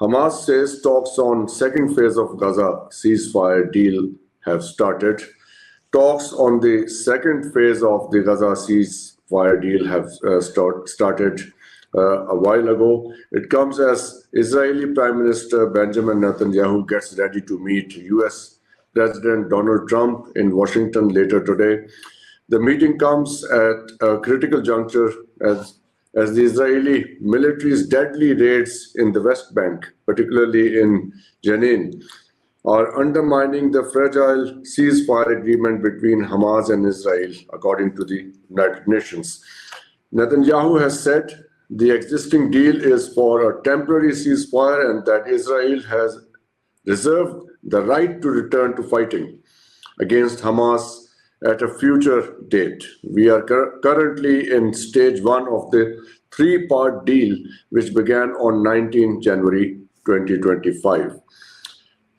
Hamas says talks on second phase of Gaza ceasefire deal have started. Talks on the second phase of the Gaza ceasefire deal have started a while ago. It comes as Israeli Prime Minister Benjamin Netanyahu gets ready to meet US President Donald Trump in Washington later today. The meeting comes at a critical juncture as the Israeli military's deadly raids in the West Bank, particularly in Jenin, are undermining the fragile ceasefire agreement between Hamas and Israel, according to the United Nations. Netanyahu has said the existing deal is for a temporary ceasefire and that Israel has reserved the right to return to fighting against Hamas at a future date. We are currently in stage 1 of the 3-part deal which began on 19 January 2025.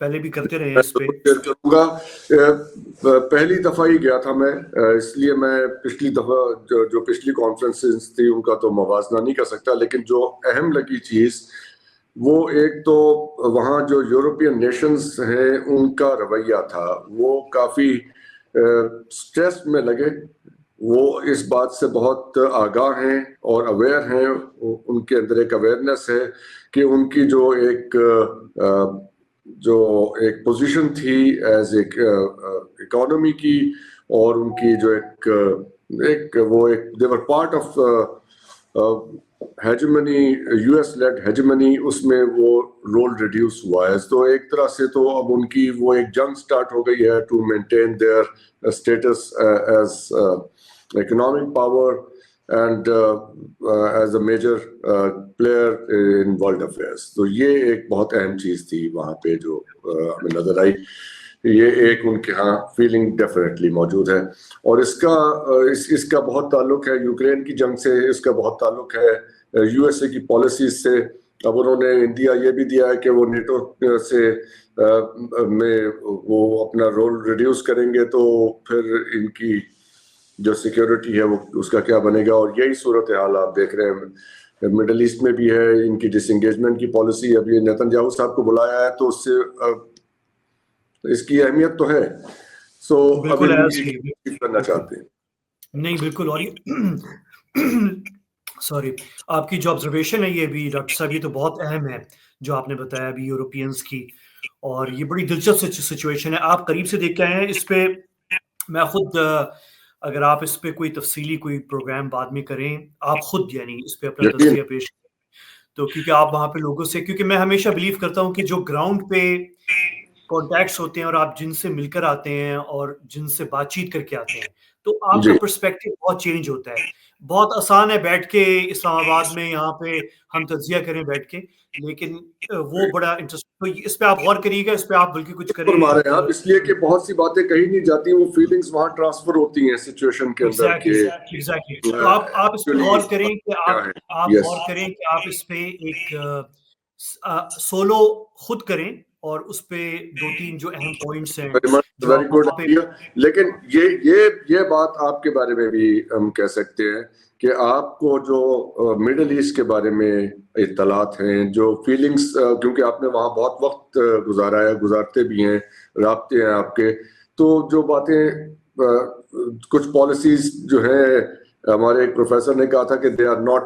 پہلے بھی کرتے رہے ہیں اس پہ. Share کروں گا. پہلی دفعہ ہی گیا تھا میں, اس لیے میں پچھلی دفعہ جو پچھلی کانفرنسز تھی ان کا تو موازنہ نہیں کر سکتا, لیکن جو اہم لگی چیز وہ ایک تو وہاں جو یورپین نیشنز ہیں ان کا رویہ تھا, وہ کافی سٹریس میں لگے. وہ اس بات سے بہت آگاہ ہیں اور اویئر ہیں, ان کے اندر ایک اویئرنیس ہے کہ ان کی جو ایک پوزیشن تھی ایز ایک اکانومی کی, اور ان کی جو they were part of hegemony, U S led hegemony, اس میں وہ رول ریڈیوس ہوا ہے. تو ایک طرح سے تو اب ان کی وہ ایک جنگ سٹارٹ ہو گئی ہے to maintain their status as economic power and as a major player in world affairs. تو یہ ایک بہت اہم چیز تھی وہاں پہ جو ہمیں نظر آئی. یہ ایک ان کے ہاں فیلنگ ڈیفینیٹلی موجود ہے, اور اس کا بہت تعلق ہے یوکرین کی جنگ سے, اس کا بہت تعلق ہے یو ایس اے کی پالیسیز سے. اب انہوں نے انڈیا یہ بھی دیا ہے کہ وہ نیٹو سے میں وہ اپنا رول ریڈیوس کریں گے, تو پھر ان کی جو سیکیورٹی ہے وہ اس کا کیا بنے گا. اور یہی صورتحال آپ دیکھ رہے ہیں مڈل ایسٹ میں بھی ہے. ان کی ڈس انگیجمنٹ کی پالیسی, اب یہ نیتن یاہو صاحب کو بلایا ہے تو اس سے اس کی اہمیت تو ہے. سو ابھی کرنا چاہتے ہیں. نہیں بالکل, اور سوری, آپ کی جو آبزرویشن ہے یہ بھی ڈاکٹر صاحب یہ تو بہت اہم ہے جو آپ نے بتایا ابھی یورپینز کی, اور یہ بڑی دلچسپ سچویشن ہے. آپ قریب سے دیکھ کے آئے ہیں اس پہ. میں خود اگر آپ اس پہ کوئی تفصیلی کوئی پروگرام بعد میں کریں, آپ خود یعنی اس پہ اپنا تجزیہ پیش کریں, تو کیونکہ آپ وہاں پہ لوگوں سے, کیونکہ میں ہمیشہ بلیو کرتا ہوں کہ جو گراؤنڈ پہ کانٹیکٹس ہوتے ہیں اور آپ جن سے مل کر آتے ہیں اور جن سے بات چیت کر کے آتے ہیں, تو آپ کا پرسپیکٹو بہت چینج ہوتا ہے. بہت آسان ہے بیٹھ کے اسلام آباد میں یہاں پہ ہم تجزیہ کریں بیٹھ کے, لیکن وہ بڑا انٹرسٹ, تو اس پہ آپ غور کریے گا, اس پہ آپ بلکہ کچھ کریں آپ, اس لیے کہ بہت سی باتیں کہیں نہیں جاتی, وہ فیلنگز وہاں ٹرانسفر ہوتی ہیں سچویشن کے اندر. تو آپ اس پہ غور کریں کہ آپ غور کریں کہ آپ اس پہ ایک سولو خود کریں, اور اس پہ دو تین جو اہم پوائنٹس ہیں ویری گڈ. لیکن یہ بات آپ کے بارے میں بھی ہم کہہ سکتے ہیں کہ آپ کو جو مڈل ایسٹ کے بارے میں اطلاعات ہیں, جو فیلنگز, کیونکہ آپ نے وہاں بہت وقت گزارا ہے, گزارتے بھی ہیں, رابطے ہیں آپ کے, تو جو باتیں کچھ پالیسیز جو ہیں, ہمارے ایک پروفیسر نے کہا تھا کہ they are not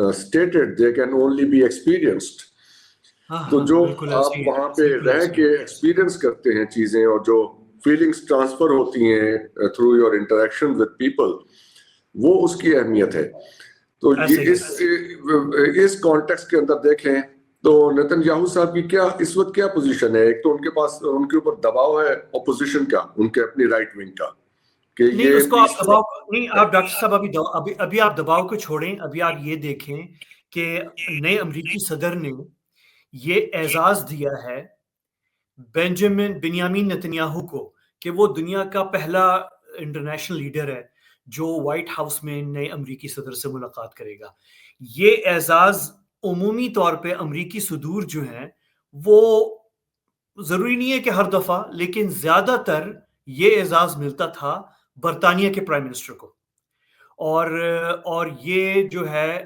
stated, they can only be experienced. تو جو آپ وہاں پہ رہ کے ایکسپیرینس کرتے ہیں چیزیں, اور جو فیلنگز ٹرانسفر ہوتی ہیں through your interaction with people, وہ اس کی اہمیت ہے. تو اس کانٹیکسٹ کے اندر دیکھیں تو نیتن یاہو صاحب کی کیا اس وقت کیا پوزیشن ہے. ایک تو ان کے پاس, ان کے اوپر دباؤ ہے اپوزیشن کا, ان کے اپنی رائٹ ونگ کا, کہ نہیں اس کو آپ دباؤ نہیں, آپ ڈاکٹر صاحب ابھی آپ دباؤ کو چھوڑیں. ابھی آپ یہ دیکھیں کہ نئے امریکی صدر نے یہ اعزاز دیا ہے بنیامین نتنیاہو کو کہ وہ دنیا کا پہلا انٹرنیشنل لیڈر ہے جو وائٹ ہاؤس میں نئے امریکی صدر سے ملاقات کرے گا. یہ اعزاز عمومی طور پہ امریکی صدور جو ہیں وہ ضروری نہیں ہے کہ ہر دفعہ, لیکن زیادہ تر یہ اعزاز ملتا تھا برطانیہ کے پرائم منسٹر کو. اور یہ جو ہے,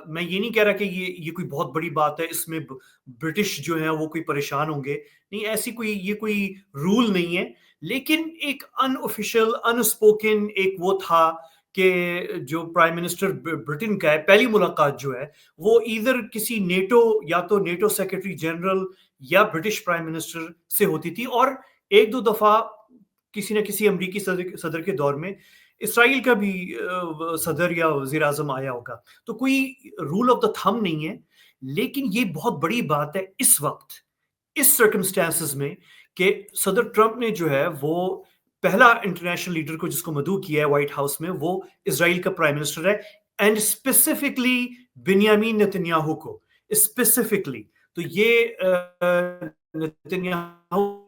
میں یہ نہیں کہہ رہا کہ یہ کوئی بہت بڑی بات ہے, اس میں برٹش جو ہیں وہ کوئی پریشان ہوں گے, نہیں, ایسی یہ کوئی رول نہیں ہے. لیکن ایک ان آفیشیل ان اسپوکن ایک وہ تھا کہ جو پرائم منسٹر برٹن کا ہے, پہلی ملاقات جو ہے وہ ایدر کسی نیٹو, یا تو نیٹو سیکرٹری جنرل یا برٹش پرائم منسٹر سے ہوتی تھی, اور ایک دو دفعہ کسی نہ کسی امریکی صدر کے دور میں اسرائیل کا بھی صدر یا وزیر اعظم آیا ہوگا. تو کوئی رول آف دا تھم نہیں ہے, لیکن یہ بہت بڑی بات ہے اس وقت, اس سرکمسٹانسز میں, کہ صدر ٹرمپ نے جو ہے وہ پہلا انٹرنیشنل لیڈر کو جس کو مدعو کیا ہے وائٹ ہاؤس میں, وہ اسرائیل کا پرائم منسٹر ہے, اینڈ اسپیسیفکلی بنیامین نتنیاہو کو اسپیسیفکلی. تو یہ نتنیاہو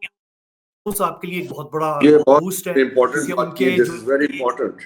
صاحب کے لیے ایک بہت بڑا بوسٹ ہے, امپورٹنٹ